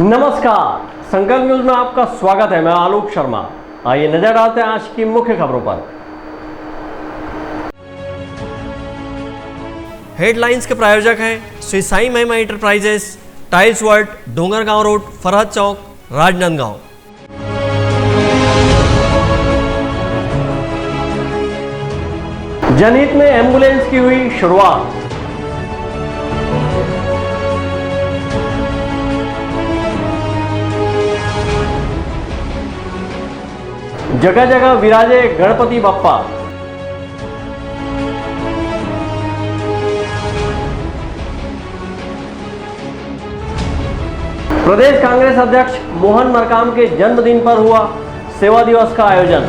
नमस्कार, संकल्प न्यूज में आपका स्वागत है। मैं आलोक शर्मा। आइए नजर डालते हैं आज की मुख्य खबरों पर। हेडलाइंस के प्रायोजक हैं Shri Sai Mahima enterprises, tiles world, Dongargaon road, Farhad chowk, Rajnandgaon. जनहित में एम्बुलेंस की हुई शुरुआत। जगह जगह विराजे गणपति बप्पा। प्रदेश कांग्रेस अध्यक्ष मोहन मरकाम के जन्मदिन पर हुआ सेवा दिवस का आयोजन।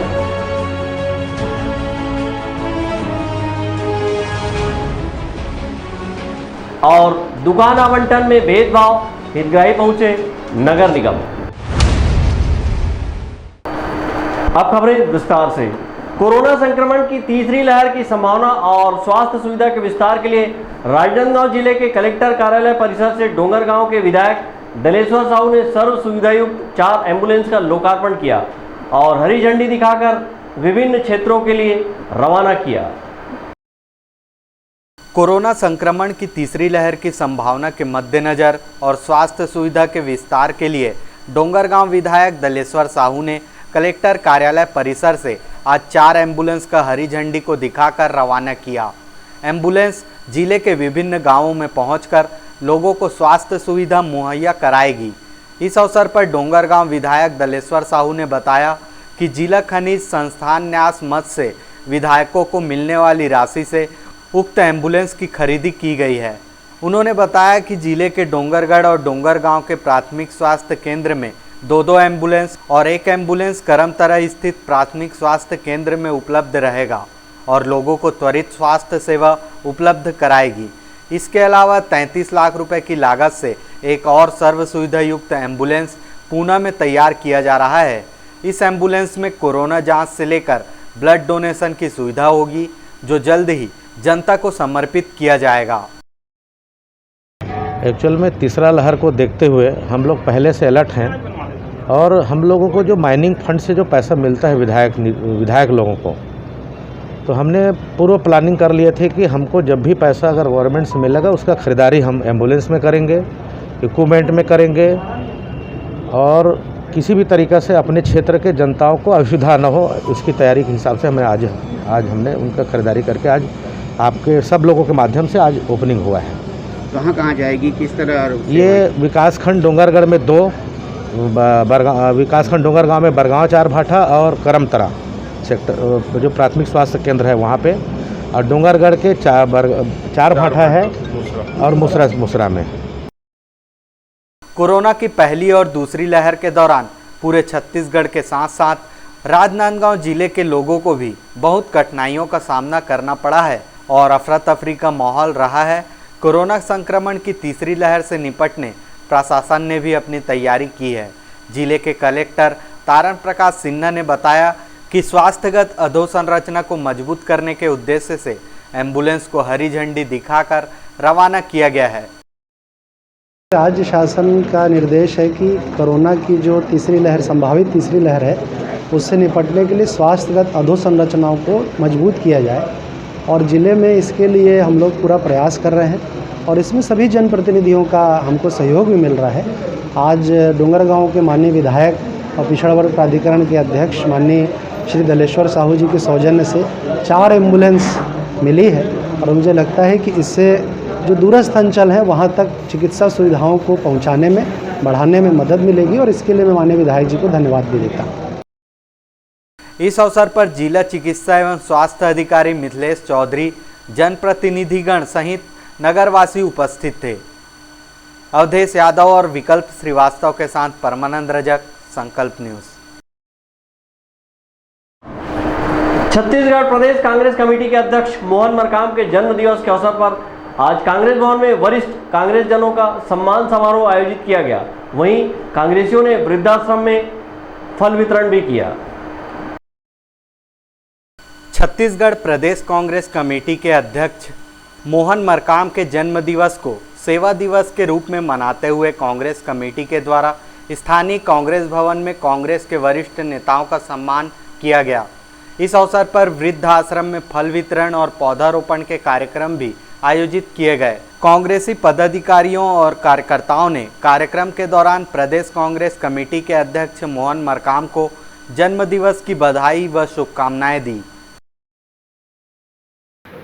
और दुकान आवंटन में भेदभाव, हितग्राही पहुंचे नगर निगम। अब खबरें विस्तार से। कोरोना संक्रमण की तीसरी लहर की संभावना और स्वास्थ्य सुविधा के विस्तार के लिए राजनांदगांव जिले के कलेक्टर कार्यालय परिसर से डोंगरगांव के विधायक दलेश्वर साहू ने सर्व सुविधायुक्त 4 एम्बुलेंस का लोकार्पण किया और हरी झंडी दिखाकर विभिन्न क्षेत्रों के लिए रवाना किया। कोरोना संक्रमण की तीसरी लहर की संभावना के मद्देनजर और स्वास्थ्य सुविधा के विस्तार के लिए डोंगरगांव विधायक दलेश्वर साहू ने कलेक्टर कार्यालय परिसर से आज 4 एम्बुलेंस का हरी झंडी को दिखाकर रवाना किया। एम्बुलेंस जिले के विभिन्न गांवों में पहुंचकर लोगों को स्वास्थ्य सुविधा मुहैया कराएगी। इस अवसर पर डोंगरगांव विधायक दलेश्वर साहू ने बताया कि जिला खनिज संस्थान न्यास मद से विधायकों को मिलने वाली राशि से उक्त एम्बुलेंस की खरीदी की गई है। उन्होंने बताया कि जिले के डोंगरगढ़ और डोंगरगांव के प्राथमिक स्वास्थ्य केंद्र में 2-2 एम्बुलेंस और 1 एम्बुलेंस करमतरा स्थित प्राथमिक स्वास्थ्य केंद्र में उपलब्ध रहेगा और लोगों को त्वरित स्वास्थ्य सेवा उपलब्ध कराएगी। इसके अलावा 33 लाख रुपए की लागत से एक और सर्व सुविधा युक्त एम्बुलेंस पूना में तैयार किया जा रहा है। इस एम्बुलेंस में कोरोना जांच से लेकर ब्लड डोनेशन की सुविधा होगी, जो जल्द ही जनता को समर्पित किया जाएगा। एक्चुअल में तीसरा लहर को देखते हुए हम लोग पहले से अलर्ट हैं और हम लोगों को जो माइनिंग फंड से जो पैसा मिलता है विधायक लोगों को, तो हमने पूर्व प्लानिंग कर लिए थे कि हमको जब भी पैसा अगर गवर्नमेंट से मिलेगा उसका ख़रीदारी हम एम्बुलेंस में करेंगे, इक्विपमेंट में करेंगे और किसी भी तरीक़ा से अपने क्षेत्र के जनताओं को असुविधा न हो, उसकी तैयारी के हिसाब से हमें आज हमने उनका ख़रीदारी करके आज आपके सब लोगों के माध्यम से आज ओपनिंग हुआ है। कहाँ जाएगी, किस तरह? ये विकासखंड डोंगरगढ़ में 2, विकासखंड डोंगरगांव में बरगांव 4 भाठा और करमतरा सेक्टर जो प्राथमिक स्वास्थ्य केंद्र है वहाँ पे, और डोंगरगढ़ के 4 भाठा है और मुसरा में। कोरोना की पहली और दूसरी लहर के दौरान पूरे छत्तीसगढ़ के साथ साथ राजनांदगांव जिले के लोगों को भी बहुत कठिनाइयों का सामना करना पड़ा है और अफरा तफरी का माहौल रहा है। कोरोना संक्रमण की तीसरी लहर से निपटने प्रशासन ने भी अपनी तैयारी की है। जिले के कलेक्टर तारण प्रकाश सिन्हा ने बताया कि स्वास्थ्यगत अधोसंरचना को मजबूत करने के उद्देश्य से एम्बुलेंस को हरी झंडी दिखाकर रवाना किया गया है। राज्य शासन का निर्देश है कि कोरोना की जो तीसरी लहर, संभावित तीसरी लहर है, उससे निपटने के लिए स्वास्थ्यगत अधोसंरचनाओं को मजबूत किया जाए और ज़िले में इसके लिए हम लोग पूरा प्रयास कर रहे हैं और इसमें सभी जनप्रतिनिधियों का हमको सहयोग भी मिल रहा है। आज डोंगरगांव के माननीय विधायक और पिछड़ा वर्ग प्राधिकरण के अध्यक्ष माननीय श्री दलेश्वर साहू जी के सौजन्य से 4 एम्बुलेंस मिली है और मुझे लगता है कि इससे जो दूरस्थ अंचल है वहाँ तक चिकित्सा सुविधाओं को पहुँचाने में, बढ़ाने में मदद मिलेगी और इसके लिए मैं माननीय विधायक जी को धन्यवाद भी देता हूँ। इस अवसर पर जिला चिकित्सा एवं स्वास्थ्य अधिकारी मिथिलेश चौधरी, जनप्रतिनिधिगण सहित नगरवासी उपस्थित थे। अवधेश यादव और विकल्प श्रीवास्तव के साथ परमानंद रजक, संकल्प न्यूज। छत्तीसगढ़ प्रदेश कांग्रेस कमेटी के अध्यक्ष मोहन मरकाम के जन्म दिवस के अवसर पर आज कांग्रेस भवन में वरिष्ठ कांग्रेस जनों का सम्मान समारोह आयोजित किया गया। वहीं कांग्रेसियों ने वृद्धाश्रम में फल वितरण भी किया। छत्तीसगढ़ प्रदेश कांग्रेस कमेटी के अध्यक्ष मोहन मरकाम के जन्म दिवस को सेवा दिवस के रूप में मनाते हुए कांग्रेस कमेटी के द्वारा स्थानीय कांग्रेस भवन में कांग्रेस के वरिष्ठ नेताओं का सम्मान किया गया। इस अवसर पर वृद्ध आश्रम में फल वितरण और पौधारोपण के कार्यक्रम भी आयोजित किए गए। कांग्रेसी पदाधिकारियों और कार्यकर्ताओं ने कार्यक्रम के दौरान प्रदेश कांग्रेस कमेटी के अध्यक्ष मोहन मरकाम को जन्मदिवस की बधाई व शुभकामनाएं दी।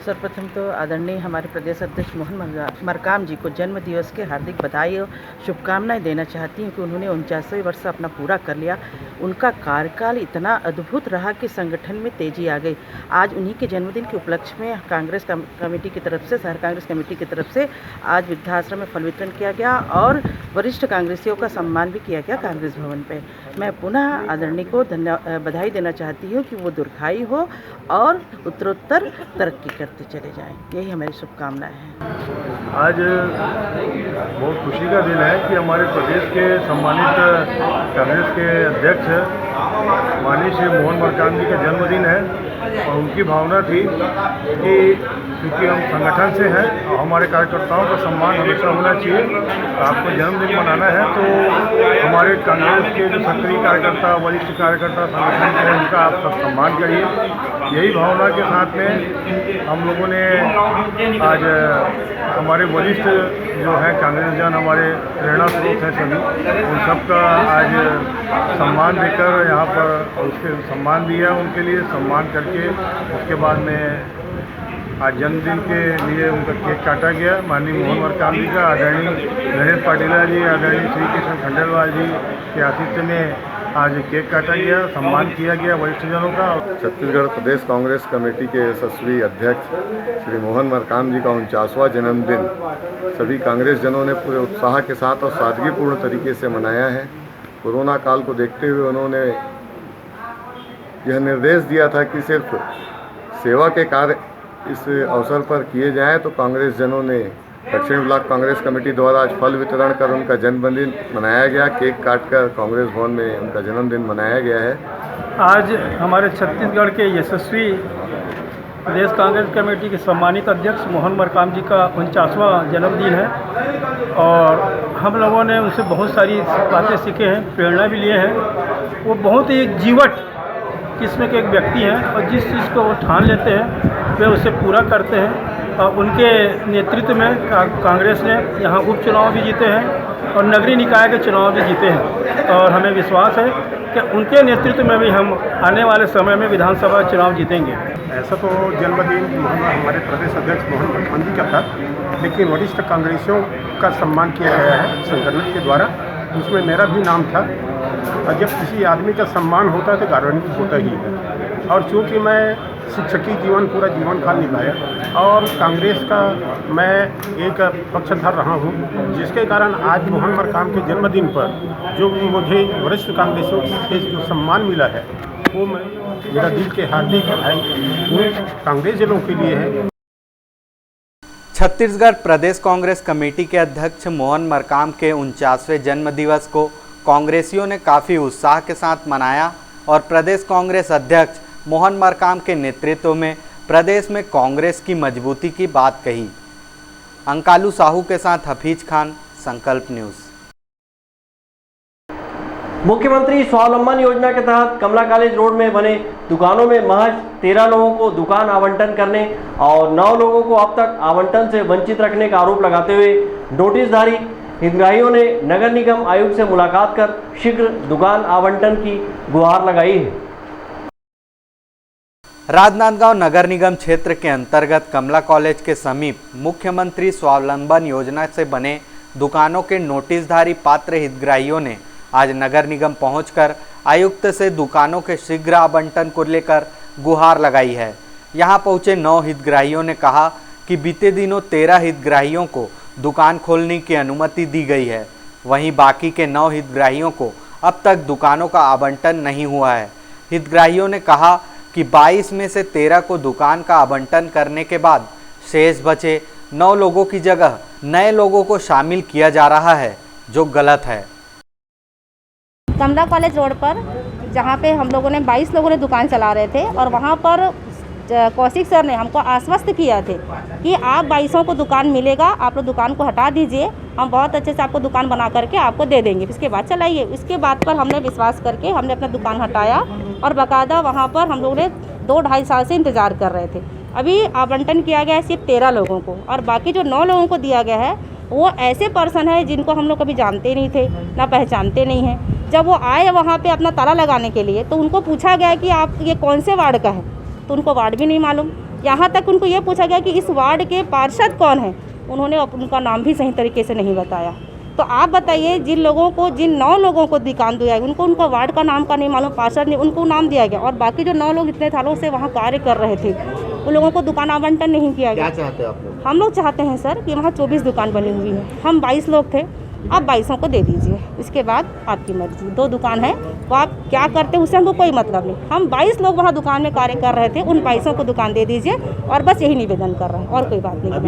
सर्वप्रथम तो आदरणीय हमारे प्रदेश अध्यक्ष मोहन मरकाम जी को जन्म दिवस के हार्दिक बधाई और शुभकामनाएं देना चाहती हूँ कि उन्होंने 49वें वर्ष अपना पूरा कर लिया। उनका कार्यकाल इतना अद्भुत रहा कि संगठन में तेजी आ गई। आज उन्हीं के जन्मदिन के उपलक्ष्य में कांग्रेस कमेटी की तरफ से, शहर कांग्रेस कमेटी की तरफ से आज वृद्धाश्रम में फल वितरण किया गया और वरिष्ठ कांग्रेसियों का सम्मान भी किया गया कांग्रेस भवन पे। मैं पुनः आदरणीय को बधाई देना चाहती हूँ कि वो दीर्घायु हो और उत्तरोत्तर तरक्की करते चले जाएं। यही हमारी शुभकामनाएं हैं। आज बहुत खुशी का दिन है कि हमारे प्रदेश के सम्मानित कांग्रेस के अध्यक्ष माननीय श्री मोहन मरकाम जी का जन्मदिन है और उनकी भावना थी कि क्योंकि हम संगठन से हैं और हमारे कार्यकर्ताओं का सम्मान हमेशा होना चाहिए, तो आपको जन्मदिन मनाना है तो हमारे कांग्रेस के जो सक्रिय कार्यकर्ता, वरिष्ठ कार्यकर्ता संगठन के हैं, उनका आप सब सम्मान करिए। यही भावना के साथ में हम लोगों ने आज हमारे वरिष्ठ जो है कांग्रेस जन, हमारे प्रेरणा स्रोत हैं सभी, उन सबका आज सम्मान देकर यहाँ पर उसके सम्मान दिया, उनके लिए सम्मान करके उसके बाद में आज जन्मदिन के लिए उनका केक काटा गया। माननीय मोहन मरकाम जी का, आदरणीय गणेश पाटिला जी, आदरणीय श्री कृष्ण खंडेलवाल जी के आतिथ्य में आज केक काटा गया, सम्मान किया गया वरिष्ठ जनों का। छत्तीसगढ़ प्रदेश कांग्रेस कमेटी के यशस्वी अध्यक्ष श्री मोहन मरकाम जी का 49वां जन्मदिन सभी कांग्रेस जनों ने पूरे उत्साह के साथ और सादगीपूर्ण तरीके से मनाया है। कोरोना काल को देखते हुए उन्होंने यह निर्देश दिया था कि सिर्फ सेवा के कार्य इस अवसर पर किए जाएं, तो कांग्रेस जनों ने दक्षिण ब्लॉक कांग्रेस कमेटी द्वारा आज फल वितरण कर उनका जन्मदिन मनाया गया। केक काटकर कांग्रेस भवन में उनका जन्मदिन मनाया गया है। आज हमारे छत्तीसगढ़ के यशस्वी प्रदेश कांग्रेस कमेटी के सम्मानित अध्यक्ष मोहन मरकाम जी का 49वां जन्मदिन है और हम लोगों ने उनसे बहुत सारी बातें सीखे हैं, प्रेरणा भी लिए हैं। वो बहुत ही जीवट किस्म के एक व्यक्ति हैं और जिस चीज़ को वो ठान लेते हैं वे उसे पूरा करते हैं। और उनके नेतृत्व में कांग्रेस ने यहाँ उपचुनाव भी जीते हैं और नगरीय निकाय के चुनाव भी जीते हैं और हमें विश्वास है कि उनके नेतृत्व में भी हम आने वाले समय में विधानसभा चुनाव जीतेंगे। ऐसा तो जन्मदिन हमारे प्रदेश अध्यक्ष मोहन मरकाम जी का था, लेकिन वरिष्ठ कांग्रेसियों का सम्मान किया गया है संगठन के द्वारा, उसमें मेरा भी नाम था। और जब किसी आदमी का सम्मान होता है तो गौरवान्वित होता ही है। और चूँकि मैं शिक्षकी जीवन पूरा जीवन काल निभाया और कांग्रेस का मैं एक पक्षधर रहा हूँ, जिसके कारण आज मोहन मरकाम के जन्मदिन पर जो मुझे वरिष्ठ कांग्रेसियों से जो सम्मान मिला है वो मैं मेरा दिल के हार्दिक बधाई कांग्रेस जनों के लिए है। छत्तीसगढ़ प्रदेश कांग्रेस कमेटी के अध्यक्ष मोहन मरकाम के 49वें जन्म दिवस को कांग्रेसियों ने काफ़ी उत्साह के साथ मनाया और प्रदेश कांग्रेस अध्यक्ष मोहन मरकाम के नेतृत्व में प्रदेश में कांग्रेस की मजबूती की बात कही। अंकालू साहू के साथ हफीज खान, संकल्प न्यूज़। मुख्यमंत्री स्वावलंबन योजना के तहत कमला कॉलेज रोड में बने दुकानों में महज 13 लोगों को दुकान आवंटन करने और 9 लोगों को अब तक आवंटन से वंचित रखने का आरोप लगाते हुए नोटिसधारी हितग्राहियों ने नगर निगम आयुक्त से मुलाकात कर शीघ्र दुकान आवंटन की गुहार लगाई है। राजनांदगांव नगर निगम क्षेत्र के अंतर्गत कमला कॉलेज के समीप मुख्यमंत्री स्वावलंबन योजना से बने दुकानों के नोटिसधारी पात्र हितग्राहियों ने आज नगर निगम पहुंचकर आयुक्त से दुकानों के शीघ्र आवंटन को लेकर गुहार लगाई है। यहां पहुंचे 9 हितग्राहियों ने कहा कि बीते दिनों 13 हितग्राहियों को दुकान खोलने की अनुमति दी गई है, वहीं बाकी के 9 हितग्राहियों को अब तक दुकानों का आवंटन नहीं हुआ है। हितग्राहियों ने कहा कि 22 में से 13 को दुकान का आवंटन करने के बाद शेष बचे 9 लोगों की जगह नए लोगों को शामिल किया जा रहा है, जो गलत है। कमला कॉलेज रोड पर जहाँ पे हम लोगों ने 22 लोगों ने दुकान चला रहे थे और वहाँ पर कौशिक सर ने हमको आश्वस्त किया थे कि आप 2200 को दुकान मिलेगा, आप लोग दुकान को हटा दीजिए, हम बहुत अच्छे से आपको दुकान बना करके आपको दे देंगे, इसके बाद चलाइए। इसके बाद पर हमने विश्वास करके हमने अपना दुकान हटाया और बाकायदा वहाँ पर हम लोग ने 2-2.5 साल से इंतज़ार कर रहे थे। अभी आवंटन किया गया है सिर्फ 13 लोगों को और बाकी जो 9 लोगों को दिया गया है वो ऐसे पर्सन है जिनको हम लोग कभी जानते नहीं थे, ना पहचानते नहीं हैं। जब वो आए वहाँ पे अपना ताला लगाने के लिए तो उनको पूछा गया कि आप ये कौन से वार्ड का है, तो उनको वार्ड भी नहीं मालूम। यहाँ तक उनको ये पूछा गया कि इस वार्ड के पार्षद कौन है, उन्होंने उनका नाम भी सही तरीके से नहीं बताया। तो आप बताइए, जिन 9 लोगों को दुकान दिया है उनको उनका वार्ड का नाम का नहीं मालूम, पार्षद ने उनको नाम दिया गया और बाकी जो 9 लोग इतने सालों से वहाँ कार्य कर रहे थे उन लोगों को दुकान आवंटन नहीं किया गया। क्या चाहते हैं आप लोग? हम लोग चाहते हैं सर कि वहाँ 24 दुकान बनी हुई है, हम 22 लोग थे, आप 2200 को दे दीजिए, इसके बाद आपकी मर्जी। 2 दुकान है, वो आप क्या करते हैं उससे हमको कोई मतलब नहीं। हम 22 लोग वहाँ दुकान में कार्य कर रहे थे, उन 2200 को दुकान दे दीजिए और बस यही निवेदन कर रहे हैं और कोई बात नहीं।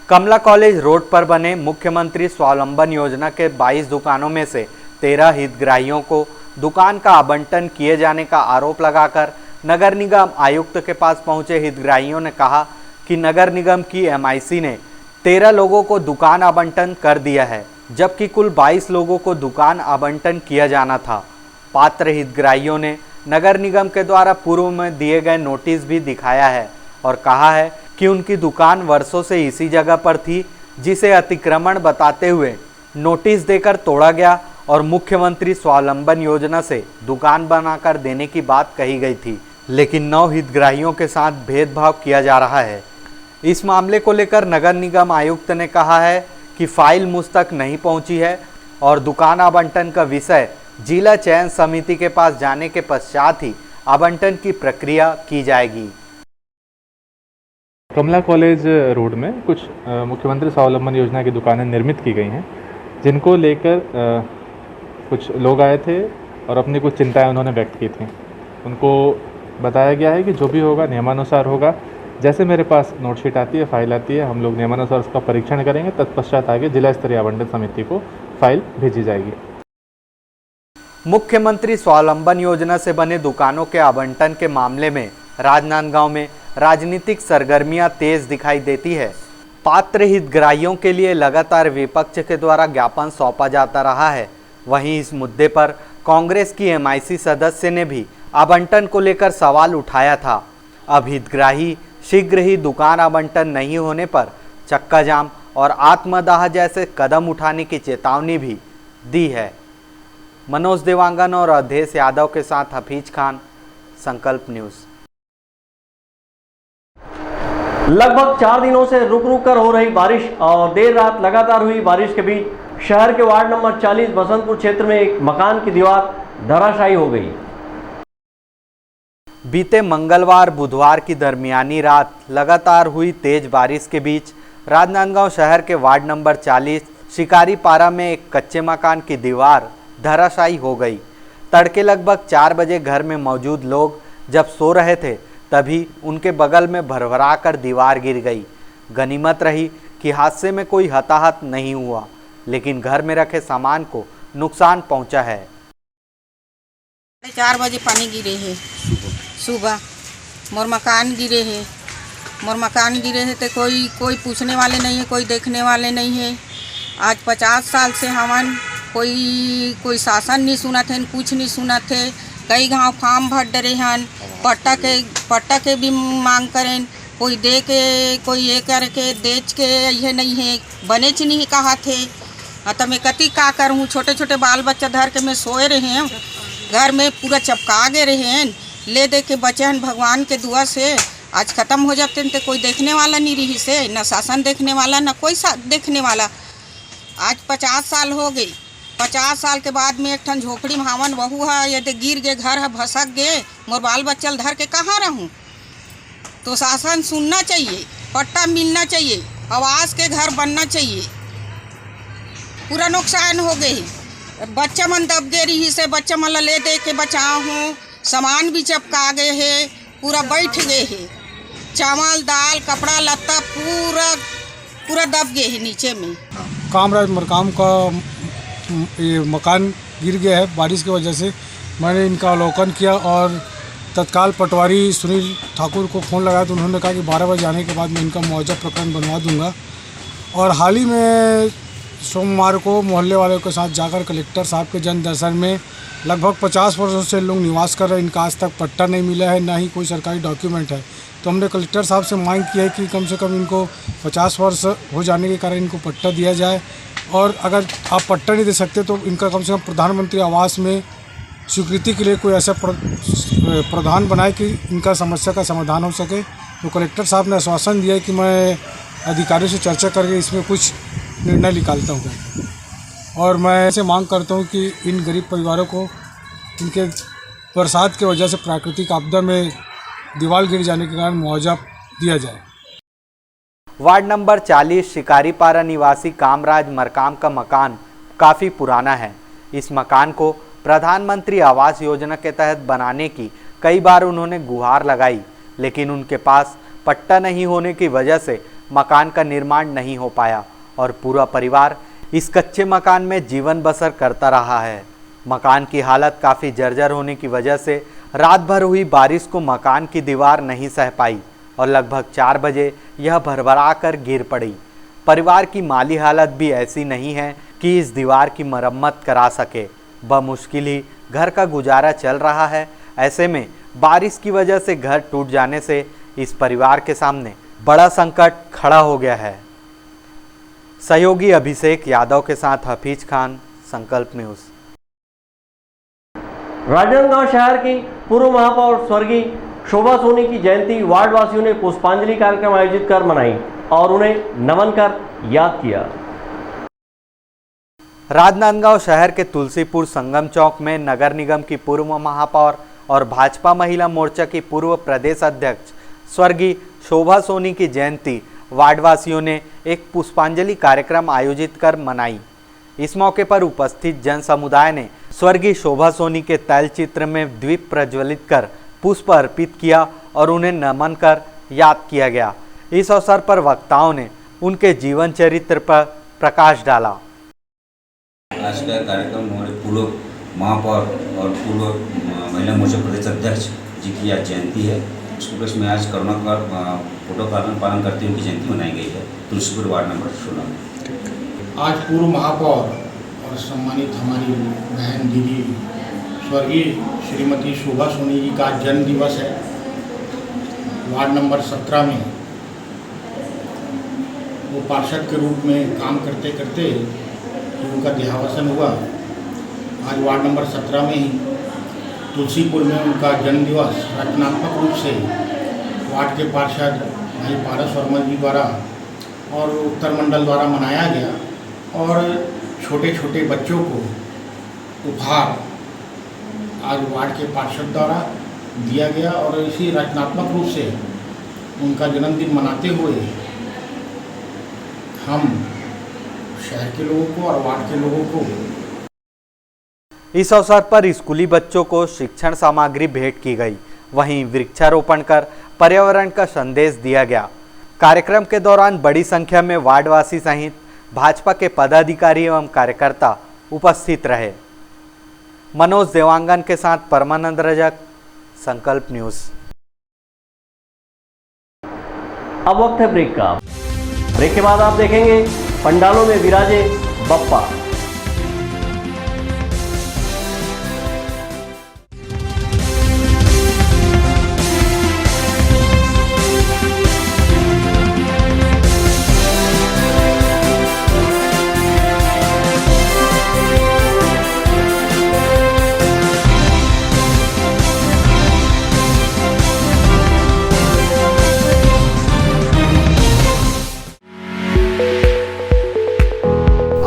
कमला कॉलेज रोड पर बने मुख्यमंत्री स्वावलंबन योजना के 22 दुकानों में से 13 हितग्राहियों को दुकान का आवंटन किए जाने का आरोप लगाकर नगर निगम आयुक्त के पास पहुंचे हितग्राहियों ने कहा कि नगर निगम की MIC ने 13 लोगों को दुकान आवंटन कर दिया है, जबकि कुल 22 लोगों को दुकान आवंटन किया जाना था। पात्र हितग्राहियों ने नगर निगम के द्वारा पूर्व में दिए गए नोटिस भी दिखाया है और कहा है कि उनकी दुकान वर्षों से इसी जगह पर थी, जिसे अतिक्रमण बताते हुए नोटिस देकर तोड़ा गया और मुख्यमंत्री स्वावलंबन योजना से दुकान बनाकर देने की बात कही गई थी, लेकिन 9 हितग्राहियों के साथ भेदभाव किया जा रहा है। इस मामले को लेकर नगर निगम आयुक्त ने कहा है कि फाइल मुझ तक नहीं पहुंची है और दुकान आवंटन का विषय जिला चयन समिति के पास जाने के पश्चात ही आवंटन की प्रक्रिया की जाएगी। कमला कॉलेज रोड में कुछ मुख्यमंत्री स्वावलंबन योजना की दुकानें निर्मित की गई हैं, जिनको लेकर कुछ लोग आए थे और अपनी कुछ चिंताएं उन्होंने व्यक्त की थी। उनको बताया गया है कि जो भी होगा नियमानुसार होगा। जैसे मेरे पास नोटशीट आती है, फाइल आती है, हम लोग नियमानुसार उसका परीक्षण करेंगे, तत्पश्चात आगे जिला स्तरीय आवंटन समिति को फाइल भेजी जाएगी। मुख्यमंत्री स्वावलंबन योजना से बने दुकानों के आवंटन के मामले में राजनांदगांव में राजनीतिक सरगर्मियां तेज दिखाई देती है। पात्र हितग्राहियों के लिए लगातार विपक्ष के द्वारा ज्ञापन सौंपा जाता रहा है। वहीं इस मुद्दे पर कांग्रेस की MIC सदस्य ने भी आवंटन को लेकर सवाल उठाया था। अब हितग्राही शीघ्र ही दुकान आवंटन नहीं होने पर चक्का जाम और आत्मदाह जैसे कदम उठाने की चेतावनी भी दी है। मनोज देवांगन और अवधेश यादव के साथ हफीज खान, संकल्प न्यूज़। लगभग 4 दिनों से रुक रुक कर हो रही बारिश और देर रात लगातार हुई बारिश के बीच शहर के वार्ड नंबर 40 बसंतपुर क्षेत्र में एक मकान की दीवार धराशायी हो गई। बीते मंगलवार बुधवार की दरमियानी रात लगातार हुई तेज बारिश के बीच राजनांदगांव शहर के वार्ड नंबर 40 शिकारीपारा में एक कच्चे मकान की दीवार धराशायी हो गई। तड़के लगभग 4 बजे घर में मौजूद लोग जब सो रहे थे तभी उनके बगल में भरभरा कर दीवार गिर गई। गनीमत रही कि हादसे में कोई हताहत नहीं हुआ, लेकिन घर में रखे सामान को नुकसान पहुंचा है। 4 बजे पानी गिरे है सुबह, मोर मकान गिरे है, तो कोई पूछने वाले नहीं है, कोई देखने वाले नहीं है। आज 50 साल से हमन कोई शासन नहीं सुना थे, कुछ नहीं सुना थे। कई गाँव फार्म भर डरे हन, पट्टा के भी मांग करें, कोई दे के कोई ये करके बेच के ये नहीं है, बने च नहीं कहा थे। तो मैं कति का करूँ, छोटे छोटे बाल बच्चा धर के मैं सोए रहे हैं, घर में पूरा चपका गए रहे हैं, ले दे के बचे हैं भगवान के दुआ से। आज ख़त्म हो जाते हैं तो कोई देखने वाला नहीं रही से, न शासन देखने वाला न कोई देखने वाला। आज 50 साल हो गई, 50 साल के बाद में एक ठन झोपड़ी में हमन बहू है, यदि गिर गए, घर है भसक गए, मोर बाल बच्चल धर के कहाँ रहूँ। तो शासन सुनना चाहिए, पट्टा मिलना चाहिए, आवास के घर बनना चाहिए। पूरा नुकसान हो गई, बच्चा मन दब गए रही से, बच्चा मन ले दे के बचाओ हूँ, सामान भी चपका गए है, पूरा बैठ गए है, चावल दाल कपड़ा लत्ता पूरा दब गए है नीचे में। कामराज मरकाम का ये मकान गिर गया है बारिश की वजह से। मैंने इनका अवलोकन किया और तत्काल पटवारी सुनील ठाकुर को फ़ोन लगाया तो उन्होंने कहा कि 12 बजे आने के बाद मैं इनका मुआवजा प्रकरण बनवा दूंगा। और हाल ही में सोमवार को मोहल्ले वालों के साथ जाकर कलेक्टर साहब के जन दर्शन में लगभग 50 वर्षों से लोग निवास कर रहे हैं, इनका आज तक पट्टा नहीं मिला है, ना ही कोई सरकारी डॉक्यूमेंट है। तो हमने कलेक्टर साहब से मांग की है कि कम से कम इनको 50 वर्ष हो जाने के कारण इनको पट्टा दिया जाए, और अगर आप पट्टा नहीं दे सकते तो इनका कम से कम प्रधानमंत्री आवास में स्वीकृति के लिए कोई ऐसा प्रावधान बनाए कि इनका समस्या का समाधान हो सके। तो कलेक्टर साहब ने आश्वासन दिया है कि मैं अधिकारियों से चर्चा करके इसमें कुछ निर्णय निकालता हूँ, और मैं ऐसे मांग करता हूँ कि इन गरीब परिवारों को इनके बरसात की वजह से प्राकृतिक आपदा में दीवार गिर जाने के कारण मुआवजा दिया जाए। वार्ड नंबर 40 शिकारीपारा निवासी कामराज मरकाम का मकान काफ़ी पुराना है। इस मकान को प्रधानमंत्री आवास योजना के तहत बनाने की कई बार उन्होंने गुहार लगाई, लेकिन उनके पास पट्टा नहीं होने की वजह से मकान का निर्माण नहीं हो पाया और पूरा परिवार इस कच्चे मकान में जीवन बसर करता रहा है। मकान की हालत काफ़ी जर्जर होने की वजह से रात भर हुई बारिश को मकान की दीवार नहीं सह पाई और लगभग 4 बजे यह भरभरा कर गिर पड़ी। परिवार की माली हालत भी ऐसी नहीं है कि इस दीवार की मरम्मत करा सके, बमुश्किल ही घर का गुजारा चल रहा है। ऐसे में बारिश की वजह से घर टूट जाने से इस परिवार के सामने बड़ा संकट खड़ा हो गया है। सहयोगी अभिषेक यादव के साथ हफीज खान, संकल्प न्यूज़। राजनांदगांव शहर की पूर्व महापौर स्वर्गीय शोभा सोनी की जयंती वार्ड वासियों ने पुष्पांजलि कार्यक्रम आयोजित कर मनाई और उन्हें नमन कर याद किया। राजनांदगांव शहर के तुलसीपुर संगम चौक में नगर निगम की पूर्व महापौर और भाजपा महिला मोर्चा की पूर्व प्रदेश अध्यक्ष स्वर्गीय शोभा सोनी की जयंती वार्डवासियों ने एक पुष्पांजलि कार्यक्रम आयोजित कर मनाई। इस मौके पर उपस्थित जन समुदाय ने स्वर्गीय शोभा सोनी के तैलचित्र में दीप प्रज्वलित कर पुष्प अर्पित किया और उन्हें नमन कर याद किया गया। इस अवसर पर वक्ताओं ने उनके जीवन चरित्र पर प्रकाश डाला। आज का कार्यक्रम हमारे पूर्व महापौर और पूर्व महिला मोर्चा प्रदेश अध्यक्ष जी की आज जयंती है। उसके उपलक्ष्य में आज कोरोना का प्रोटोकॉल पालन करते हुए उनकी जयंती मनाई गई है तुलसीपुर वार्ड नंबर 16 में। आज पूर्व महापौर और सम्मानित हमारी बहन दीदी स्वर्गीय श्रीमती शोभा सोनी जी का जन्म दिवस है। वार्ड नंबर 17 में वो पार्षद के रूप में काम करते करते उनका देहावसान हुआ। आज वार्ड नंबर 17 में ही तुलसीपुर में उनका जन्म दिवस रचनात्मक रूप से वार्ड के पार्षद भाई पारस वर्मा जी द्वारा और उत्तर मंडल द्वारा मनाया गया और छोटे छोटे बच्चों को उपहार आज वार्ड के पार्षद द्वारा दिया गया और इसी रचनात्मक रूप से उनका जन्मदिन मनाते हुए हम शहर के लोगों को और वार्ड के लोगों को इस अवसर पर स्कूली बच्चों को शिक्षण सामग्री भेंट की गई। वहीं वृक्षारोपण कर पर्यावरण का संदेश दिया गया। कार्यक्रम के दौरान बड़ी संख्या में वार्डवासी सहित भाजपा के पदाधिकारी एवं कार्यकर्ता उपस्थित रहे। मनोज देवांगन के साथ परमानंद रजक, संकल्प न्यूज़। अब वक्त है ब्रेक का। ब्रेक के बाद आप देखेंगे पंडालों में विराजे बप्पा।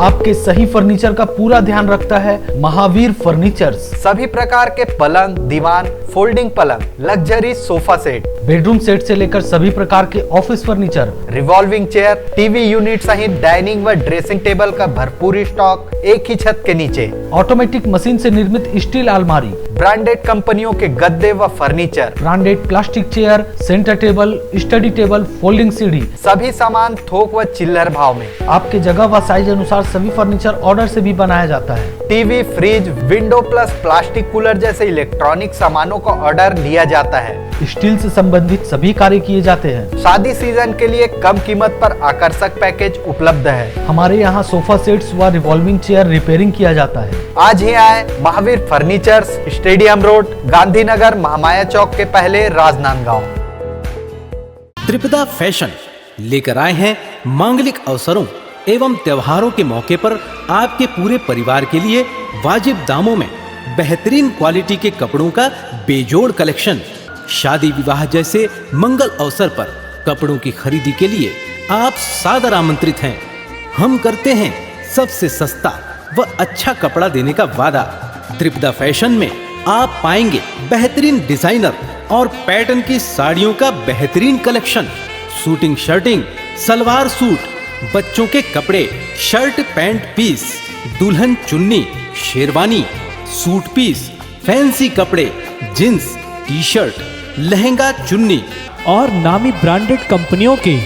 आपके सही फर्नीचर का पूरा ध्यान रखता है महावीर फर्नीचर्स। सभी प्रकार के पलंग, दीवान, फोल्डिंग पलंग, luxury sofa set, bedroom set से लेकर सभी प्रकार के office furniture, revolving chair, TV unit सहित डाइनिंग व ड्रेसिंग टेबल का भरपूर स्टॉक एक ही छत के नीचे। ऑटोमेटिक मशीन से निर्मित स्टील अलमारी, ब्रांडेड कंपनियों के गद्दे व furniture, branded plastic chair, centre table, study table, folding सीढ़ी, सभी सामान थोक व चिल्लर भाव में। आपके जगह व साइज अनुसार सभी फर्नीचर ऑर्डर से भी बनाया जाता है। TV, fridge, window plus plastic cooler जैसे इलेक्ट्रॉनिक सामानों का ऑर्डर लिया जाता है। स्टील से संबंधित सभी कार्य किए जाते हैं। शादी सीजन के लिए कम कीमत पर आकर्षक पैकेज उपलब्ध है। हमारे यहाँ सोफा सेट्स व रिवॉल्विंग चेयर रिपेयरिंग किया जाता है। आज ही आए Mahavir furnitures, stadium road, Gandhinagar, Mahamaya chowk के पहले, राजनांदगांव। त्रिपदा फैशन लेकर आए हैं मांगलिक अवसरों एवं त्योहारों के मौके पर आपके पूरे परिवार के लिए वाजिब दामों में बेहतरीन क्वालिटी के कपड़ों का बेजोड़ कलेक्शन। शादी विवाह जैसे मंगल अवसर पर कपड़ों की खरीदी के लिए आप सादर आमंत्रित हैं। हम करते हैं सबसे सस्ता व अच्छा कपड़ा देने का वादा। त्रिपदा फैशन में आप पाएंगे बेहतरीन डिजाइनर और पैटर्न की साड़ियों का बेहतरीन collection, shooting shirting, salwar suit, बच्चों के कपड़े, शर्ट पैंट पीस, दुल्हन चुन्नी, शेरवानी, सूट पीस, फैंसी कपड़े, जींस, टी शर्ट, लहंगा चुन्नी और नामी ब्रांडेड कंपनियों के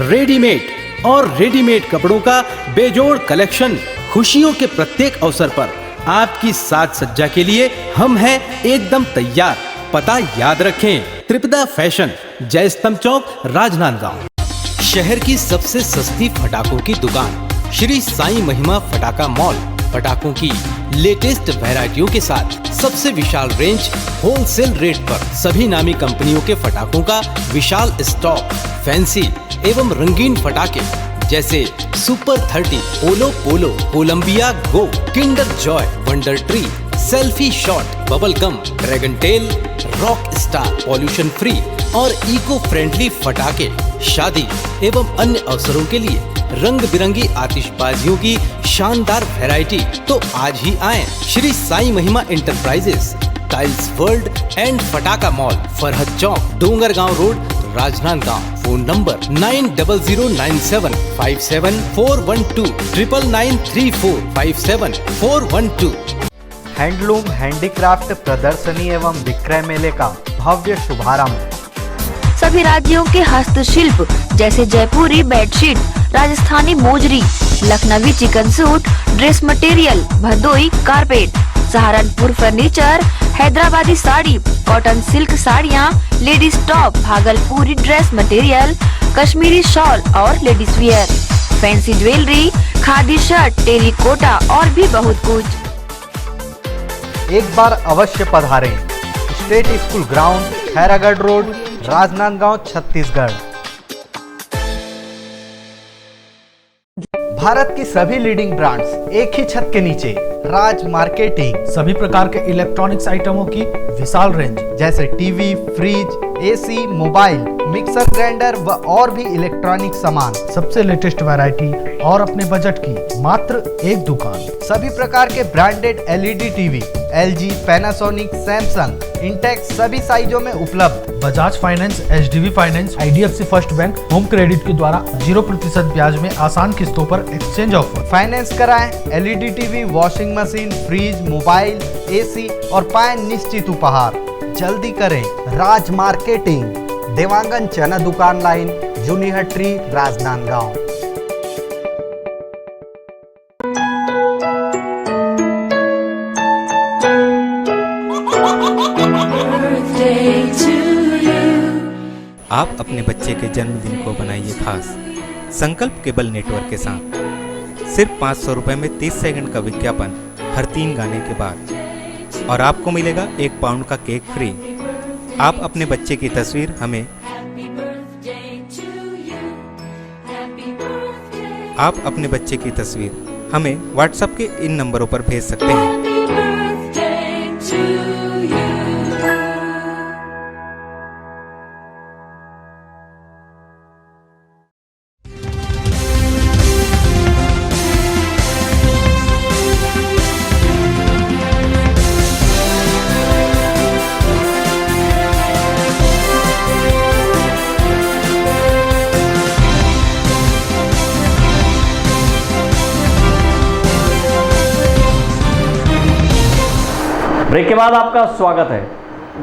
रेडीमेड और रेडीमेड कपड़ों का बेजोड़ कलेक्शन। खुशियों के प्रत्येक अवसर पर आपकी साज सज्जा के लिए हम हैं एकदम तैयार। पता याद रखें, त्रिपदा फैशन, जय स्तंभ चौक, राजनांदगांव। शहर की सबसे सस्ती पटाखों की दुकान श्री साईं महिमा पटाखा मॉल। पटाखों की लेटेस्ट वैरायटियों के साथ सबसे विशाल रेंज, होलसेल रेट पर सभी नामी कंपनियों के पटाखों का विशाल स्टॉक। फैंसी एवं रंगीन पटाखे जैसे सुपर 30, ओलो पोलो, Colombia go, Kinder Joy, wonder tree, selfie shot, bubble gum, dragon tail, rock star, pollution free और इको फ्रेंडली पटाखे। शादी एवं अन्य अवसरों के लिए रंग बिरंगी आतिशबाजियों की शानदार वैरायटी। तो आज ही आएं Shri Sai Mahima enterprises, tiles world and पटाखा mall, Farhad chowk, Dongargaon road, Rajnandgaon. Phone number 9007574412, 9993457412। Handloom handicraft प्रदर्शनी एवं विक्रय मेले का भव्य शुभारंभ। सभी राज्यों के हस्तशिल्प जैसे Jaipuri bedsheet, Rajasthani mojari, Lucknowi chikan suit, dress material, Bhadohi carpet, Saharanpur furniture, Hyderabadi sari, cotton silk साड़ियाँ, ladies top, Bhagalpuri dress material, Kashmiri shawl और ladies wear, fancy jewellery, khadi shirt, terracotta और भी बहुत कुछ। एक बार अवश्य पधारें। State school ground, Khairagarh road, Rajnandgaon, Chhattisgarh. Bharat की सभी लीडिंग ब्रांड्स एक ही छत के नीचे, राज मार्केटिंग। सभी प्रकार के इलेक्ट्रॉनिक्स आइटमों की विशाल रेंज जैसे TV, fridge, AC, mobile, mixer grinder व और भी इलेक्ट्रॉनिक सामान। सबसे लेटेस्ट वैरायटी और अपने बजट की मात्र एक दुकान। सभी प्रकार के branded LED TV, LG, Panasonic, Samsung, Intex सभी साइजों में उपलब्ध। Bajaj finance, HDB finance, IDFC first bank, home credit के द्वारा 0% ब्याज में आसान किस्तों पर एक्सचेंज ऑफर। फाइनेंस कराएं LED TV, washing machine, fridge, mobile, AC और पाएं निश्चित उपहार। जल्दी करें। राज मार्केटिंग, देवांगन चना दुकान लाइन, जूनीहट्टी, राजनांदगांव। आप अपने बच्चे के जन्मदिन को बनाइए खास संकल्प केबल नेटवर्क के साथ। सिर्फ 500 रुपये में 30 सेकंड का विज्ञापन हर 3 गाने के बाद और आपको मिलेगा 1 पाउंड का केक फ्री। आप अपने बच्चे की तस्वीर हमें व्हाट्सएप के इन नंबरों पर भेज सकते हैं। ब्रेक के बाद आपका स्वागत है।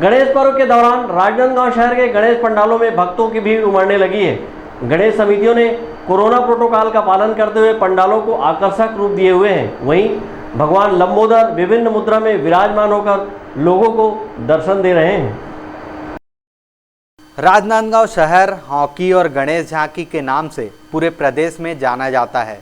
गणेश पर्व के दौरान राजनांदगांव शहर के गणेश पंडालों में भक्तों की भीड़ उमड़ने लगी है। गणेश समितियों ने कोरोना प्रोटोकॉल का पालन करते हुए पंडालों को आकर्षक रूप दिए हुए हैं। वहीं भगवान लंबोदर विभिन्न मुद्रा में विराजमान होकर लोगों को दर्शन दे रहे हैं। राजनांदगांव शहर हॉकी और गणेश झांकी के नाम से पूरे प्रदेश में जाना जाता है।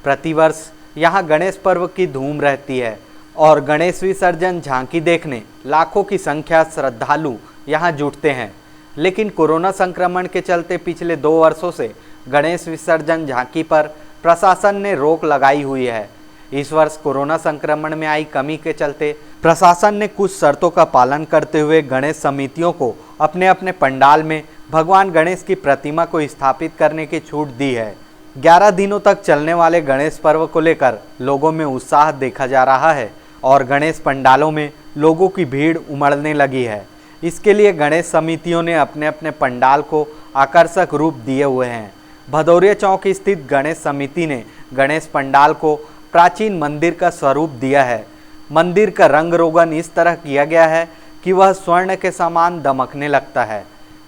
प्रतिवर्ष यहाँ गणेश पर्व की धूम रहती है और गणेश विसर्जन झांकी देखने लाखों की संख्या श्रद्धालु यहाँ जुटते हैं। लेकिन कोरोना संक्रमण के चलते पिछले 2 वर्षों से गणेश विसर्जन झांकी पर प्रशासन ने रोक लगाई हुई है। इस वर्ष कोरोना संक्रमण में आई कमी के चलते प्रशासन ने कुछ शर्तों का पालन करते हुए गणेश समितियों को अपने अपने पंडाल में भगवान गणेश की प्रतिमा को स्थापित करने की छूट दी है। 11 दिनों तक चलने वाले गणेश पर्व को लेकर लोगों में उत्साह देखा जा रहा है और गणेश पंडालों में लोगों की भीड़ उमड़ने लगी है। इसके लिए गणेश समितियों ने अपने अपने पंडाल को आकर्षक रूप दिए हुए हैं। भदौरिया चौक स्थित गणेश समिति ने गणेश पंडाल को प्राचीन मंदिर का स्वरूप दिया है। मंदिर का रंग रोगन इस तरह किया गया है कि वह स्वर्ण के समान दमकने लगता है।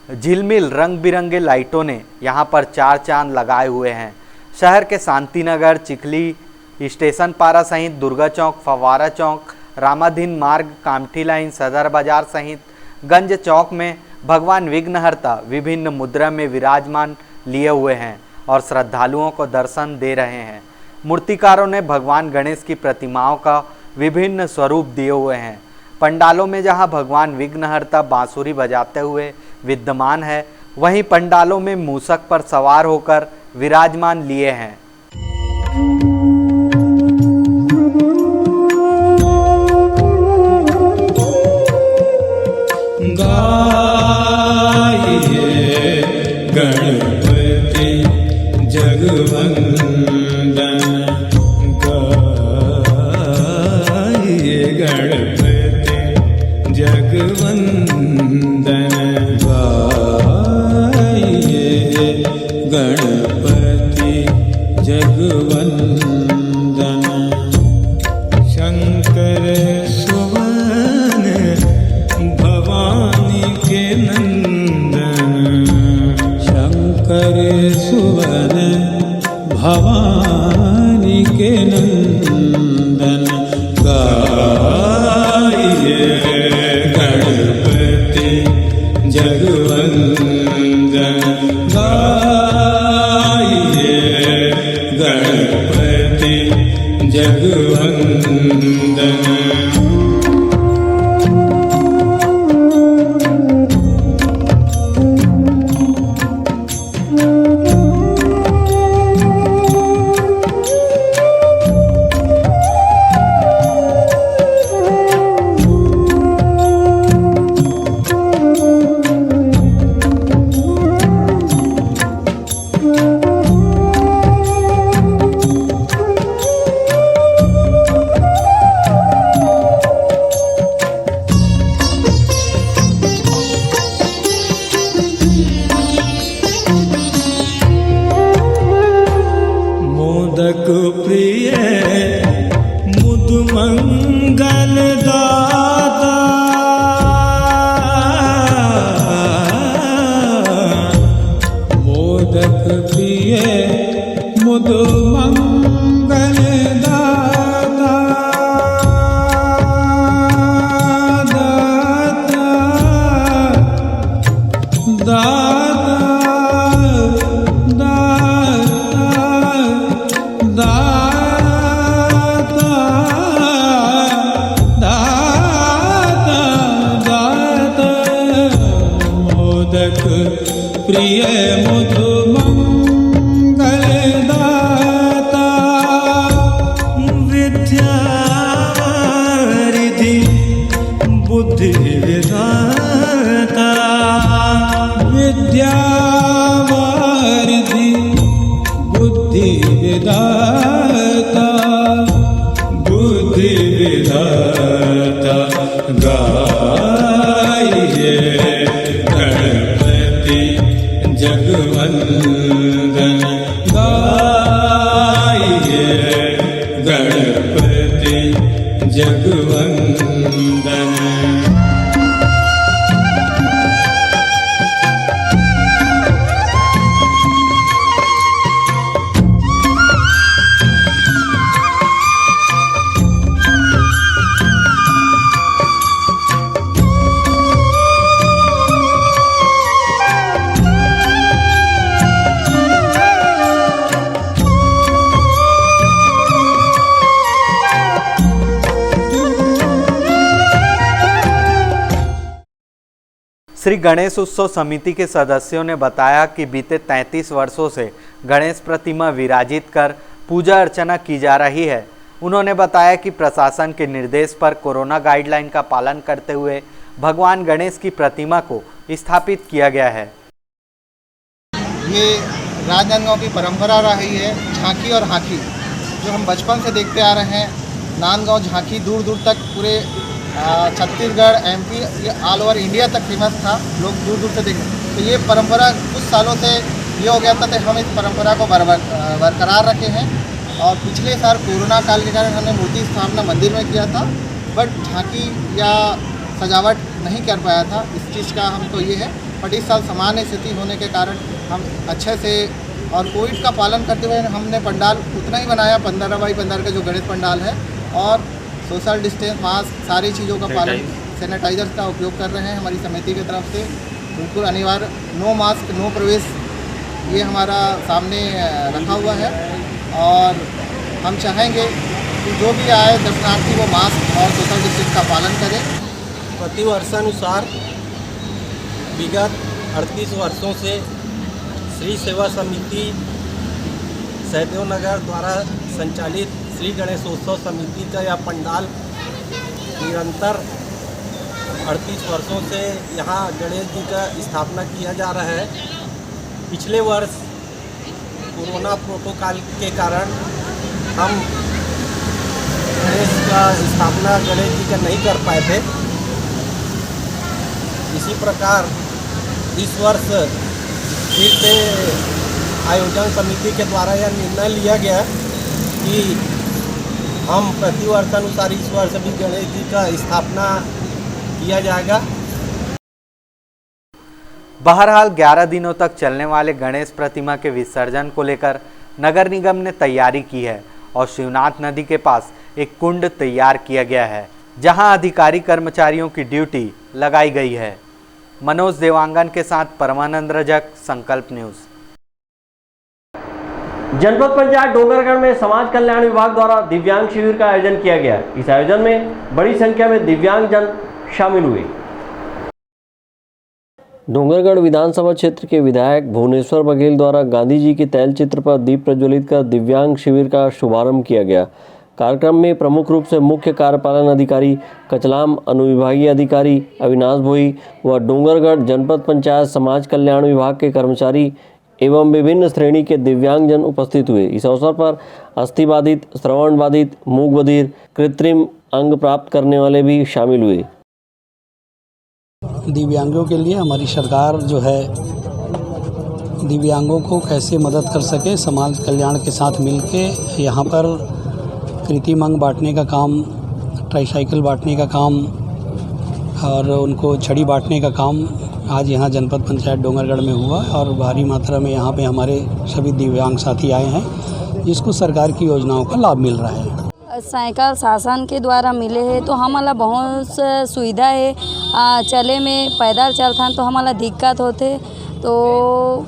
झिलमिल रंग बिरंगे लाइटों ने यहाँ पर 4 चांद लगाए हुए हैं। शहर के शांतिनगर, चिखली, स्टेशन पारा सहित दुर्गा चौक, फवारा चौक, रामाधीन मार्ग, कामठी लाइन, सदर बाजार सहित गंज चौक में भगवान विघ्नहर्ता विभिन्न मुद्रा में विराजमान लिए हुए हैं और श्रद्धालुओं को दर्शन दे रहे हैं। मूर्तिकारों ने भगवान गणेश की प्रतिमाओं का विभिन्न स्वरूप दिए हुए हैं। पंडालों में जहां भगवान विघ्नहर्ता बांसुरी बजाते हुए विद्यमान है, वहीं पंडालों में मूषक पर सवार होकर विराजमान लिए हैं। गणपति जगवंदन गाइए, गणपति जगवंदन गाइए, गणपति जगवंदन। शंकर सुवन भवानी के नंदन, शंकर सुवन भवानी के नंदन गाइए, गणपति जगवंदन गाइए, गणपति जगवंदन। मोदक प्रिय मुद मंगल दाता, मोदक प्रिय मुद मंगल दाता, दाता दाता दाता दाता दाता, मोदक प्रिय मुद मंगल दाता, विद्यारिधि बुद्धि विधाता, विद्यावारिधि बुद्धि विधाता, बुद्धि विधाता गाइए, गणपति जगवंदन गाइए, गणपति जगवंदन। श्री गणेश उत्सव समिति के सदस्यों ने बताया कि बीते 33 वर्षों से गणेश प्रतिमा विराजित कर पूजा अर्चना की जा रही है। उन्होंने बताया कि प्रशासन के निर्देश पर कोरोना गाइडलाइन का पालन करते हुए भगवान गणेश की प्रतिमा को स्थापित किया गया है। ये राजनांदगांव की परंपरा रही है, झांकी और हाथी जो हम बचपन से देखते आ रहे हैं। नांदगांव झांकी दूर दूर तक पूरे छत्तीसगढ़, एमपी, ये ऑल ओवर इंडिया तक फेमस था, लोग दूर दूर से देखते। तो ये परंपरा कुछ सालों से ये हो गया था तो हम इस परंपरा को बरकरार रखे हैं। और पिछले साल कोरोना काल के कारण हमने मूर्ति स्थापना मंदिर में किया था, बट झांकी या सजावट नहीं कर पाया था। इस चीज़ का हमको ये है, बट इस साल सामान्य स्थिति होने के कारण हम अच्छे से और कोविड का पालन करते हुए हमने पंडाल उतना ही बनाया, 15 बाई 15 का जो गणेश पंडाल है, और सोशल डिस्टेंस, मास्क, सारी चीज़ों का पालन, सैनिटाइजर का उपयोग कर रहे हैं हमारी समिति की तरफ से। बिल्कुल अनिवार्य, नो मास्क नो प्रवेश, ये हमारा सामने रखा हुआ है। और हम चाहेंगे कि जो भी आए दर्शनार्थी वो मास्क और सोशल डिस्टेंस का पालन करें। प्रतिवर्षानुसार विगत 38 वर्षों से श्री सेवा समिति सहदेव नगर द्वारा संचालित श्री गणेशोत्सव समिति का यह पंडाल निरंतर 38 वर्षों से यहाँ गणेश जी का स्थापना किया जा रहा है। पिछले वर्ष कोरोना प्रोटोकॉल के कारण हम गणेश का स्थापना गणेश जी का नहीं कर पाए थे। इसी प्रकार इस वर्ष फिर से आयोजन समिति के द्वारा यह निर्णय लिया गया कि हम प्रतिवर्षानुसार इस वर्ष भी गणेश जी का स्थापना किया जाएगा। बहरहाल 11 दिनों तक चलने वाले गणेश प्रतिमा के विसर्जन को लेकर नगर निगम ने तैयारी की है और शिवनाथ नदी के पास एक कुंड तैयार किया गया है, जहां अधिकारी कर्मचारियों की ड्यूटी लगाई गई है। मनोज देवांगन के साथ परमानंद रजक, संकल्प न्यूज़। जनपद पंचायत डोंगरगढ़ में समाज कल्याण विभाग द्वारा दिव्यांग शिविर का आयोजन किया गया। इस आयोजन में बड़ी संख्या में दिव्यांग जन शामिल हुए। डोंगरगढ़ विधानसभा क्षेत्र के विधायक भुवनेश्वर बघेल द्वारा गांधी जी के तैल चित्र पर दीप प्रज्वलित कर दिव्यांग शिविर का शुभारंभ किया गया। कार्यक्रम में प्रमुख रूप से मुख्य कार्यपालन अधिकारी कचलाम, अनुविभागीय अधिकारी अविनाश भोई व डोंगरगढ़ जनपद पंचायत समाज कल्याण विभाग के कर्मचारी एवं विभिन्न श्रेणी के दिव्यांगजन उपस्थित हुए। इस अवसर पर अस्थिबाधित, श्रवण बाधित, मूक बधिर, कृत्रिम अंग प्राप्त करने वाले भी शामिल हुए। दिव्यांगों के लिए हमारी सरकार जो है दिव्यांगों को कैसे मदद कर सके, समाज कल्याण के साथ मिलके यहाँ पर कृत्रिम अंग बांटने का काम, ट्राईसाइकिल बांटने का काम और उनको छड़ी बांटने का काम आज यहाँ जनपद पंचायत डोंगरगढ़ में हुआ और भारी मात्रा में यहाँ पे हमारे सभी दिव्यांग साथी आए हैं, जिसको सरकार की योजनाओं का लाभ मिल रहा है। साइकिल शासन के द्वारा मिले हैं तो हमारा बहुत सुविधा है। चले में पैदल चलता तो हमारा दिक्कत होते, तो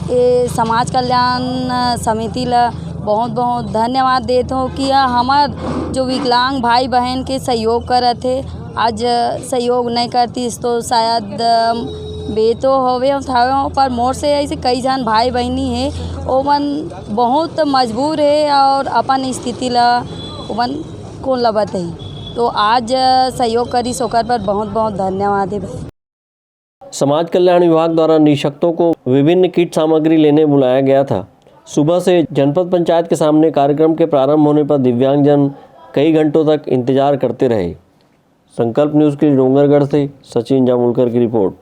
ये समाज कल्याण समिति ला बहुत बहुत धन्यवाद देते हो कि हमार जो विकलांग भाई बहन के सहयोग करत थे। आज सहयोग नहीं करती तो शायद बेतो होवे पर मोर से ऐसे कई जन भाई बहनी है ओमन बहुत मजबूर है और अपन स्थिति ला ओमन को लबत है, तो आज सहयोग करी सोकर पर बहुत बहुत धन्यवाद है भाई। समाज कल्याण विभाग द्वारा निःशक्तों को विभिन्न किट सामग्री लेने बुलाया गया था। सुबह से जनपद पंचायत के सामने कार्यक्रम के प्रारंभ होने पर दिव्यांगजन कई घंटों तक इंतजार करते रहे। संकल्प न्यूज़ के लिए डोंगरगढ़ से सचिन जामुलकर की रिपोर्ट।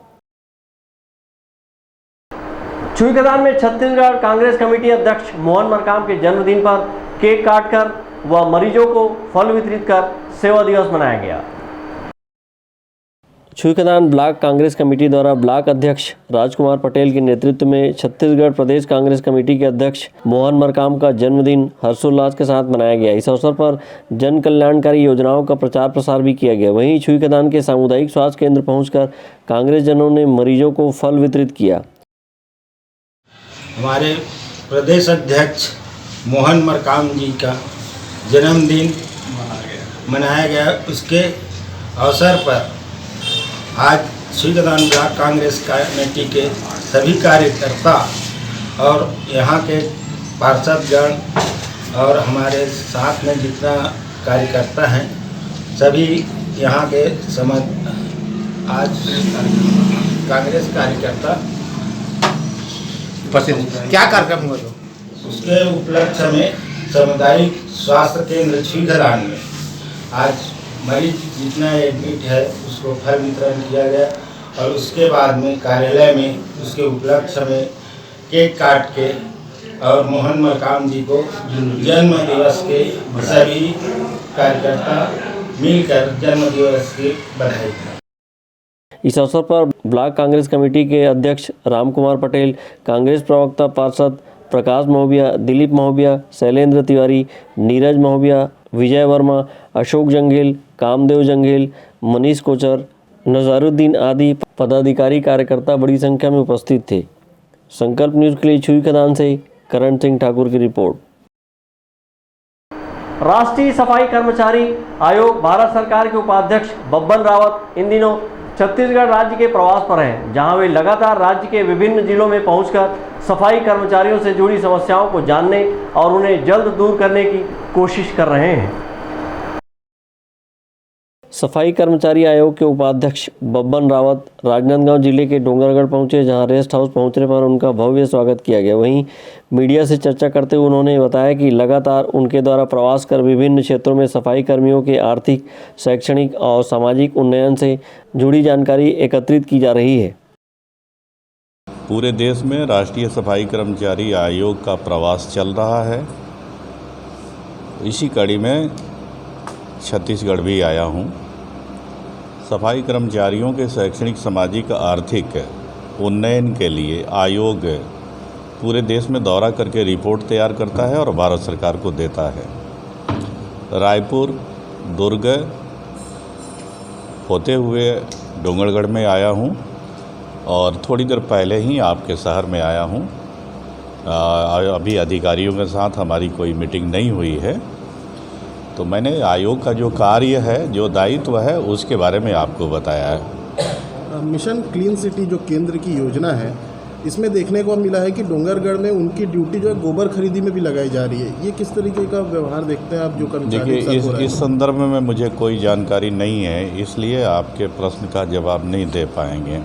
छुईखदान में छत्तीसगढ़ कांग्रेस कमेटी अध्यक्ष मोहन मरकाम के जन्मदिन पर केक काटकर व मरीजों को फल वितरित कर सेवा दिवस मनाया गया। छुईखदान ब्लॉक कांग्रेस कमेटी द्वारा ब्लॉक अध्यक्ष राजकुमार पटेल के नेतृत्व में छत्तीसगढ़ प्रदेश कांग्रेस कमेटी के अध्यक्ष मोहन मरकाम का जन्मदिन हर्षोल्लास के साथ मनाया गया। इस अवसर पर जन कल्याणकारी योजनाओं का प्रचार प्रसार भी किया गया। वहीं छुईखदान के सामुदायिक स्वास्थ्य केंद्र पहुंचकर कांग्रेस जनों ने मरीजों को फल वितरित किया। हमारे प्रदेश अध्यक्ष मोहन मरकाम जी का जन्मदिन मनाया गया। उसके अवसर पर आज सुईगदान ब्लॉक कांग्रेस कमेटी के सभी कार्यकर्ता और यहाँ के पार्षदगण और हमारे साथ में जितना कार्यकर्ता हैं सभी यहाँ के आज कांग्रेस कार्यकर्ता क्या कार्यक्रम हुआ? उसके उपलक्ष्य में सामुदायिक स्वास्थ्य केंद्र छुईगदान में आज मरीज जितना एडमिट है उसको फल वितरण किया गया और उसके बाद में कार्यालय में उसके उपलक्ष्य में केक काट के और मोहन मरकाम जी को जन्म दिवस के सभी कार्यकर्ता मिलकर जन्म दिवस की बधाई। इस अवसर पर ब्लॉक कांग्रेस कमेटी के अध्यक्ष राम कुमार पटेल, कांग्रेस प्रवक्ता पार्षद प्रकाश महोबिया, दिलीप महोबिया, शैलेंद्र तिवारी, नीरज महोबिया, विजय वर्मा, अशोक जंगेल, कामदेव जंगेल, मनीष कोचर, नज़ारुद्दीन आदि पदाधिकारी कार्यकर्ता बड़ी संख्या में उपस्थित थे। संकल्प न्यूज़ के लिए छुईगदान से करण सिंह ठाकुर की रिपोर्ट। राष्ट्रीय सफाई कर्मचारी आयोग भारत सरकार के उपाध्यक्ष बब्बन रावत इन दिनों छत्तीसगढ़ राज्य के प्रवास पर हैं, जहां वे लगातार राज्य के विभिन्न जिलों में पहुंचकर सफाई कर्मचारियों से जुड़ी समस्याओं को जानने और उन्हें जल्द दूर करने की कोशिश कर रहे हैं। सफाई कर्मचारी आयोग के उपाध्यक्ष बब्बन रावत राजनांदगांव जिले के डोंगरगढ़ पहुंचे, जहां रेस्ट हाउस पहुंचने पर उनका भव्य स्वागत किया गया। वहीं मीडिया से चर्चा करते हुए उन्होंने बताया कि लगातार उनके द्वारा प्रवास कर विभिन्न क्षेत्रों में सफाई कर्मियों के आर्थिक, शैक्षणिक और सामाजिक उन्नयन से जुड़ी जानकारी एकत्रित की जा रही है। पूरे देश में राष्ट्रीय सफाई कर्मचारी आयोग का प्रवास चल रहा है। इसी कड़ी में छत्तीसगढ़ भी आया हूँ। सफाई कर्मचारियों के शैक्षणिक, सामाजिक, आर्थिक उन्नयन के लिए आयोग पूरे देश में दौरा करके रिपोर्ट तैयार करता है और भारत सरकार को देता है। रायपुर, दुर्ग होते हुए डोंगरगढ़ में आया हूँ और थोड़ी देर पहले ही आपके शहर में आया हूँ। अभी अधिकारियों के साथ हमारी कोई मीटिंग नहीं हुई है, तो मैंने आयोग का जो कार्य है, जो दायित्व है, उसके बारे में आपको बताया है। मिशन क्लीन सिटी जो केंद्र की योजना है, इसमें देखने को मिला है कि डोंगरगढ़ में उनकी ड्यूटी जो है गोबर खरीदी में भी लगाई जा रही है। ये किस तरीके का व्यवहार देखते हैं आप जो कर्मचारी? देखिए, इस संदर्भ में मुझे कोई जानकारी नहीं है, इसलिए आपके प्रश्न का जवाब नहीं दे पाएंगे।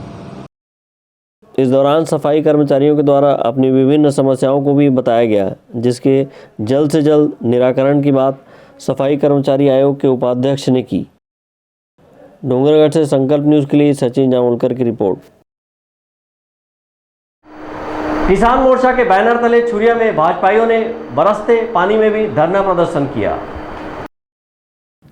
इस दौरान सफाई कर्मचारियों के द्वारा अपनी विभिन्न समस्याओं को भी बताया गया, जिसके जल्द से जल्द निराकरण की बात सफाई कर्मचारी आयोग के उपाध्यक्ष ने की। डोंगरगढ़ से संकल्प न्यूज़ के लिए सचिन जामुलकर की रिपोर्ट। किसान मोर्चा के बैनर तले छुरिया में भाजपाइयों ने बरसते पानी में भी धरना प्रदर्शन किया।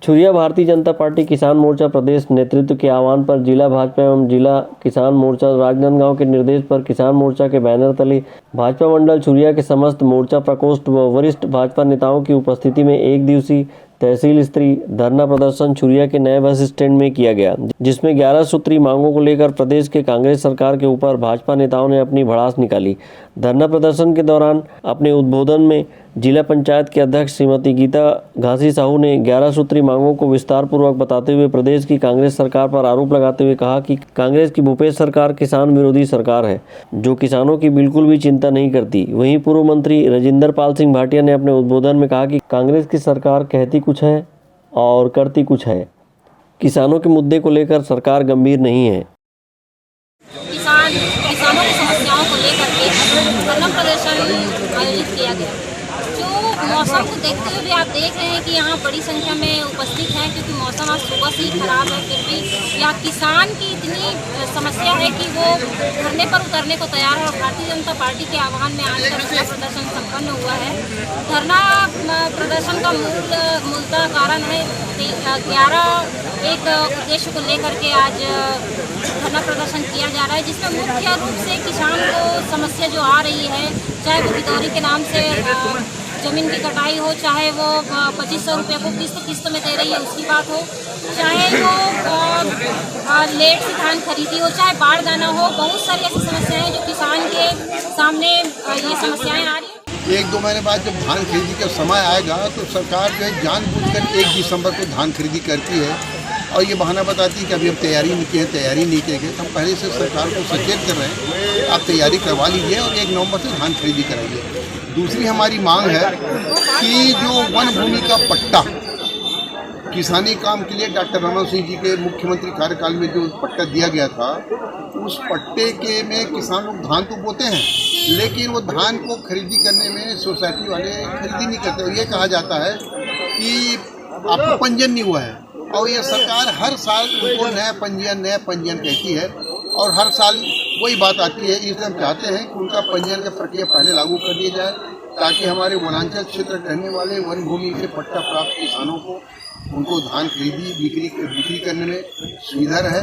छुरिया भारतीय जनता पार्टी किसान मोर्चा प्रदेश नेतृत्व के आह्वान पर जिला भाजपा एवं जिला किसान मोर्चा राजनांदगांव के निर्देश पर किसान मोर्चा के बैनर तले भाजपा मंडल छुरिया के समस्त मोर्चा प्रकोष्ठ व वरिष्ठ भाजपा नेताओं की उपस्थिति में एक दिवसीय तहसील स्तरीय धरना प्रदर्शन छुरिया के नए बस स्टैंड में किया गया, जिसमें 11 सूत्री मांगों को लेकर प्रदेश के कांग्रेस सरकार के ऊपर भाजपा नेताओं ने अपनी भड़ास निकाली। धरना प्रदर्शन के दौरान अपने उद्बोधन में जिला पंचायत के अध्यक्ष श्रीमती गीता घासी साहू ने 11 सूत्री मांगों को विस्तार पूर्वक बताते हुए प्रदेश की कांग्रेस सरकार पर आरोप लगाते हुए कहा कि कांग्रेस की भूपेश सरकार किसान विरोधी सरकार है, जो किसानों की बिल्कुल भी चिंता नहीं करती। वहीं पूर्व मंत्री राजेंद्र पाल सिंह भाटिया ने अपने उद्बोधन में कहा कि कांग्रेस की सरकार कहती कुछ है और करती कुछ है। किसानों के मुद्दे को लेकर सरकार गंभीर नहीं है। किसानों की समस्याओं को लेकर के धरना प्रदर्शन आयोजित किया गया। जो मौसम को देखते हुए भी आप देख रहे हैं कि यहाँ बड़ी संख्या में उपस्थित हैं, क्योंकि मौसम आज सुबह से ही खराब है। फिर भी यहाँ किसान की इतनी समस्या है कि वो धरने पर उतरने को तैयार है और भारतीय जनता पार्टी के आह्वान में आज धरना प्रदर्शन संपन्न हुआ है। धरना प्रदर्शन का मूलतः कारण है 11 एक उद्देश्य को लेकर के आज धरना प्रदर्शन किया जा रहा है, जिसमें मुख्य रूप से किसान को समस्या जो आ रही है, चाहे वो गिदौरी के नाम से ज़मीन की कटाई हो, चाहे वो 2500 रुपये को किस्त में दे रही है उसकी बात हो, चाहे वो लेट से धान खरीदी हो, चाहे बाढ़ जाना हो, बहुत सारी ऐसी समस्याएं हैं जो किसान के सामने ये समस्याएं आ रही हैं। 1-2 महीने बाद जब धान खरीदी का समय आएगा तो सरकार जो है जानबूझकर 1 दिसंबर को धान खरीदी करती है, और ये बहाना बताती है कि अभी हम तैयारी नहीं की है, तैयारी नहीं की है। हम पहले से सरकार को सचेत कर रहे हैं, आप तैयारी करवा लीजिए और 1 नवंबर से धान खरीदी कराइए। दूसरी हमारी मांग है कि जो वन भूमि का पट्टा किसानी काम के लिए डॉक्टर रमन सिंह जी के मुख्यमंत्री कार्यकाल में जो पट्टा दिया गया था, उस पट्टे के में किसान लोग धान तो बोते हैं, लेकिन वो धान को खरीदी करने में सोसाइटी वाले खरीदी नहीं करते। ये कहा जाता है कि आपको पंजीयन नहीं हुआ है, और ये सरकार हर साल उनको नया पंजीयन कहती है और हर साल वही बात आती है। इसलिए हम चाहते हैं कि उनका पंजीयन का प्रक्रिया पहले लागू कर दिया जाए, ताकि हमारे वनांचल क्षेत्र में रहने वाले वन भूमि से पट्टा प्राप्त किसानों को उनको धान खरीदी बिक्री करने में सुविधा रहे।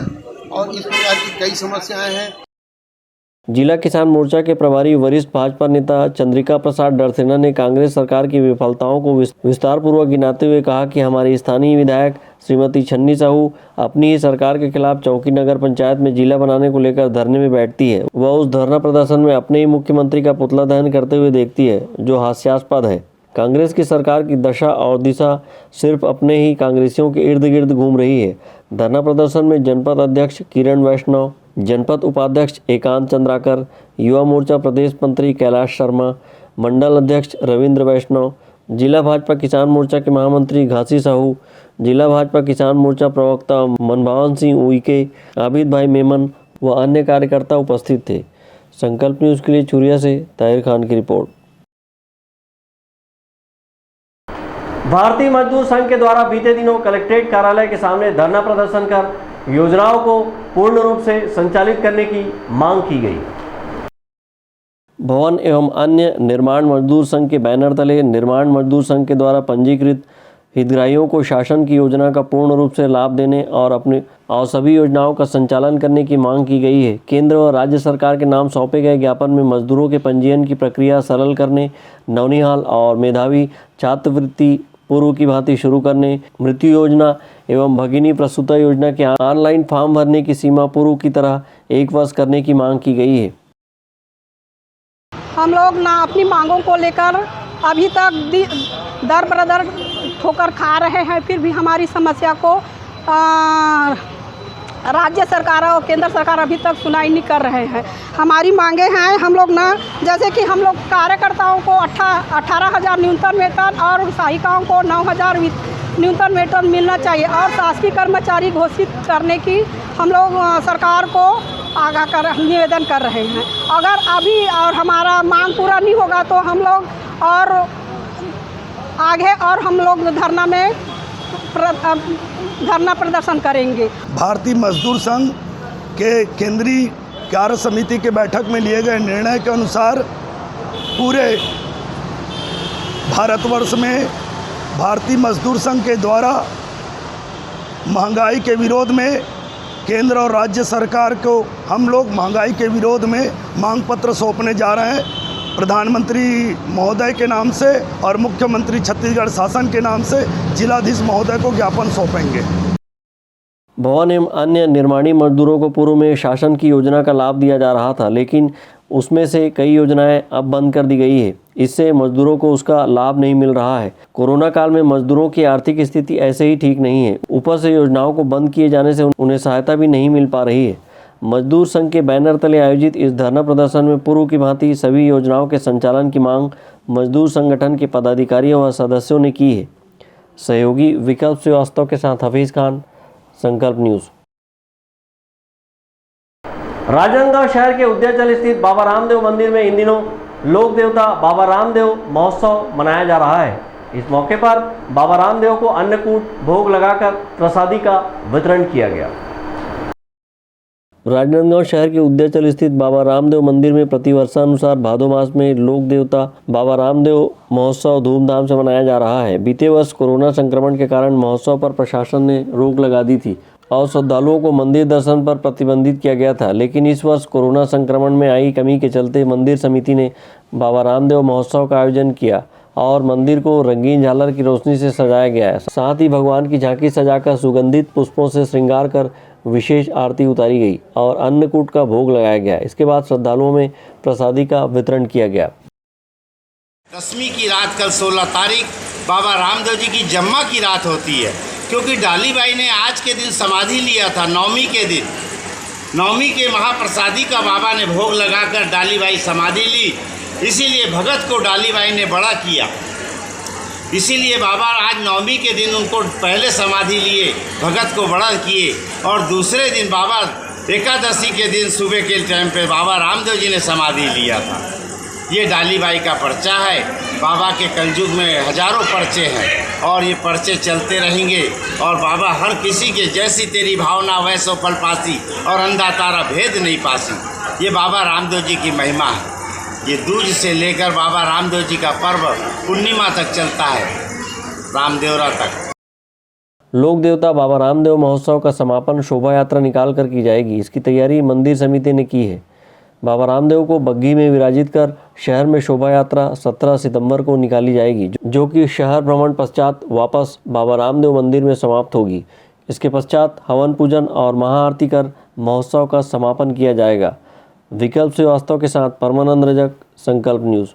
और इस प्रकार की कई समस्याएं हैं। जिला किसान मोर्चा के प्रभारी वरिष्ठ भाजपा नेता चंद्रिका प्रसाद डरसेना ने कांग्रेस सरकार की विफलताओं को विस्तार पूर्वक गिनाते हुए कहा कि हमारी स्थानीय विधायक श्रीमती छन्नी साहू अपनी ही सरकार के खिलाफ चौकी नगर पंचायत में जिला बनाने को लेकर धरने में बैठती है। वह उस धरना प्रदर्शन में अपने ही मुख्यमंत्री का पुतला दहन करते हुए देखती है, जो हास्यास्पद है। कांग्रेस की सरकार की दशा और दिशा सिर्फ अपने ही कांग्रेसियों के इर्द गिर्द घूम रही है। धरना प्रदर्शन में जनपद अध्यक्ष किरण वैष्णव, जनपद उपाध्यक्ष एकांत चंद्राकर, युवा मोर्चा प्रदेश मंत्री कैलाश शर्मा, मंडल अध्यक्ष रविंद्र वैष्णव, जिला भाजपा किसान मोर्चा के महामंत्री घासी साहू, जिला भाजपा किसान मोर्चा प्रवक्ता मनभावन सिंह उइके, आबिद भाई मेमन व अन्य कार्यकर्ता उपस्थित थे। संकल्प न्यूज़ के लिए चुरिया से ताहिर खान की रिपोर्ट। भारतीय मजदूर संघ के द्वारा बीते दिनों कलेक्ट्रेट कार्यालय के सामने धरना प्रदर्शन कर योजनाओं को पूर्ण रूप से संचालित करने की मांग की गई। भवन एवं अन्य निर्माण मजदूर संघ के बैनर तले निर्माण मजदूर संघ के द्वारा पंजीकृत हितग्राहियों को शासन की योजना का पूर्ण रूप से लाभ देने और सभी योजनाओं का संचालन करने की मांग की गई है। केंद्र और राज्य सरकार के नाम सौंपे गए ज्ञापन में मजदूरों के पंजीयन की प्रक्रिया सरल करने, नवनिहाल और मेधावी छात्रवृत्ति पूर्व की भांति शुरू करने, मृत्यु योजना एवं भगिनी प्रसूता योजना के ऑनलाइन फॉर्म भरने की सीमा पूर्व की तरह 1 वर्ष करने की मांग की गई है। हम लोग ना अपनी मांगों को लेकर अभी तक दर बदर ठोकर खा रहे हैं, फिर भी हमारी समस्या को राज्य सरकार और केंद्र सरकार अभी तक सुनाई नहीं कर रहे हैं। हमारी मांगे हैं, हम लोग ना जैसे कि हम लोग कार्यकर्ताओं को 18,000 न्यूनतम वेतन और सहायिकाओं को 9,000 न्यूनतम वेतन मिलना चाहिए और शासकीय कर्मचारी घोषित करने की हम लोग सरकार को आगाह कर निवेदन कर रहे हैं। अगर अभी और हमारा मांग पूरा नहीं होगा तो हम लोग और आगे और हम लोग धरना प्रदर्शन करेंगे। भारतीय मजदूर संघ के केंद्रीय कार्य समिति के बैठक में लिए गए निर्णय के अनुसार पूरे भारतवर्ष में भारतीय मजदूर संघ के द्वारा महंगाई के विरोध में केंद्र और राज्य सरकार को हम लोग महंगाई के विरोध में मांग पत्र सौंपने जा रहे हैं। प्रधानमंत्री महोदय के नाम से और मुख्यमंत्री छत्तीसगढ़ शासन के नाम से जिलाधीश महोदय को ज्ञापन सौंपेंगे। भवन एवं अन्य निर्माणी मजदूरों को पूर्व में शासन की योजना का लाभ दिया जा रहा था, लेकिन उसमें से कई योजनाएं अब बंद कर दी गई है। इससे मजदूरों को उसका लाभ नहीं मिल रहा है। कोरोना काल में मजदूरों की आर्थिक स्थिति ऐसे ही ठीक नहीं है, ऊपर से योजनाओं को बंद किए जाने से उन्हें सहायता भी नहीं मिल पा रही है। मजदूर संघ के बैनर तले आयोजित इस धरना प्रदर्शन में पूर्व की भांति सभी योजनाओं के संचालन की मांग मजदूर संगठन के पदाधिकारियों व सदस्यों ने की है। सहयोगी विकल्प श्रीवास्तव के साथ हफीज खान, संकल्प न्यूज़। राजनांदगांव शहर के उद्याचल स्थित बाबा रामदेव मंदिर में इन दिनों लोक देवता बाबा रामदेव महोत्सव मनाया जा रहा है। इस मौके पर बाबा रामदेव को अन्नकूट भोग लगाकर प्रसादी का वितरण किया गया। राजनांदगांव शहर के उद्याचल स्थित बाबा रामदेव मंदिर में प्रतिवर्षानुसार भादो मास में लोक देवता बाबा रामदेव महोत्सव धूमधाम से मनाया जा रहा है। बीते वर्ष कोरोना संक्रमण के कारण महोत्सव पर प्रशासन ने रोक लगा दी थी और श्रद्धालुओं को मंदिर दर्शन पर प्रतिबंधित किया गया था, लेकिन इस वर्ष कोरोना संक्रमण में आई कमी के चलते मंदिर समिति ने बाबा रामदेव महोत्सव का आयोजन किया और मंदिर को रंगीन झालर की रोशनी से सजाया गया है। साथ ही भगवान की झांकी सजाकर सुगंधित पुष्पों से श्रृंगार कर विशेष आरती उतारी गई और अन्नकूट का भोग लगाया गया। इसके बाद श्रद्धालुओं में प्रसादी का वितरण किया गया। दसवीं की रात कल 16 तारीख बाबा रामदेव जी की जम्मा की रात होती है। क्योंकि डाली बाई ने आज के दिन समाधि लिया था, नवमी के दिन। नवमी के महाप्रसादी का बाबा ने भोग लगाकर डाली बाई समाधि ली, इसीलिए भगत को डाली बाई ने बड़ा किया। इसीलिए बाबा आज नवमी के दिन उनको पहले समाधि लिए, भगत को बड़ा किए, और दूसरे दिन बाबा एकादशी के दिन सुबह के टाइम पे बाबा रामदेव जी ने समाधि लिया था। ये डाली बाई का पर्चा है। बाबा के कलयुग में हजारों पर्चे हैं और ये पर्चे चलते रहेंगे। और बाबा हर किसी के जैसी तेरी भावना वैसो फल पासी, और अंधा तारा भेद नहीं पासी। ये बाबा रामदेव जी की महिमा है। ये दूज से लेकर बाबा रामदेव जी का पर्व पूर्णिमा तक चलता है, रामदेवरा तक। लोक देवता बाबा रामदेव महोत्सव का समापन शोभा यात्रा निकाल कर की जाएगी। इसकी तैयारी मंदिर समिति ने की है। बाबा रामदेव को बग्घी में विराजित कर शहर में शोभा यात्रा 17 सितंबर को निकाली जाएगी, जो कि शहर भ्रमण पश्चात वापस बाबा रामदेव मंदिर में समाप्त होगी। इसके पश्चात हवन पूजन और महाआरती कर महोत्सव का समापन किया जाएगा। विकल्प श्रीवास्तव के साथ परमानंद रजक, संकल्प न्यूज।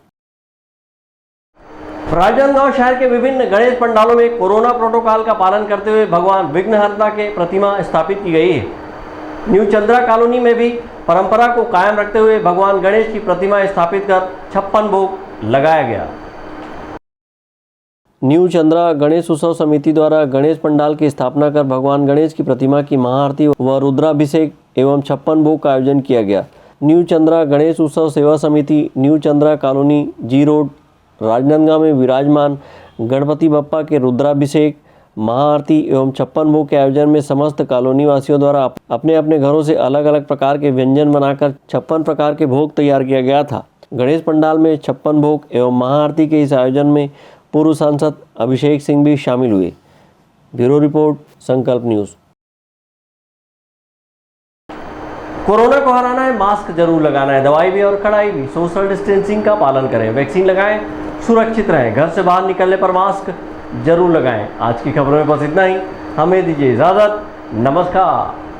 राजनांदगांव शहर के विभिन्न गणेश पंडालों में कोरोना प्रोटोकॉल का पालन करते हुए भगवान विघ्नहर्ता के प्रतिमा स्थापित की गई है। न्यू चंद्रा कॉलोनी में भी परंपरा को कायम रखते हुए भगवान गणेश की प्रतिमा स्थापित कर 56 भोग लगाया गया। न्यू चंद्रा गणेश उत्सव समिति द्वारा गणेश पंडाल की स्थापना कर भगवान गणेश की प्रतिमा की महाआरती व रुद्राभिषेक एवं 56 भोग का आयोजन किया गया। न्यू चंद्रा गणेश उत्सव सेवा समिति न्यू चंद्रा कॉलोनी जी रोड राजनांदगांव में विराजमान गणपति बप्पा के रुद्राभिषेक, महाआरती एवं 56 भोग के आयोजन में समस्त कॉलोनी वासियों द्वारा अपने अपने घरों से अलग अलग प्रकार के व्यंजन बनाकर 56 प्रकार के भोग तैयार किया गया था। गणेश पंडाल में 56 भोग एवं महाआरती के इस आयोजन में पूर्व सांसद अभिषेक सिंह भी शामिल हुए। ब्यूरो रिपोर्ट, संकल्प न्यूज। कोरोना को हराना है, मास्क जरूर लगाना है, दवाई भी और कड़ाई भी, सोशल डिस्टेंसिंग का पालन करें, वैक्सीन लगाएं, सुरक्षित रहें, घर से बाहर निकलने पर मास्क जरूर लगाएं। आज की खबरों में बस इतना ही। हमें दीजिए इजाज़त। नमस्कार।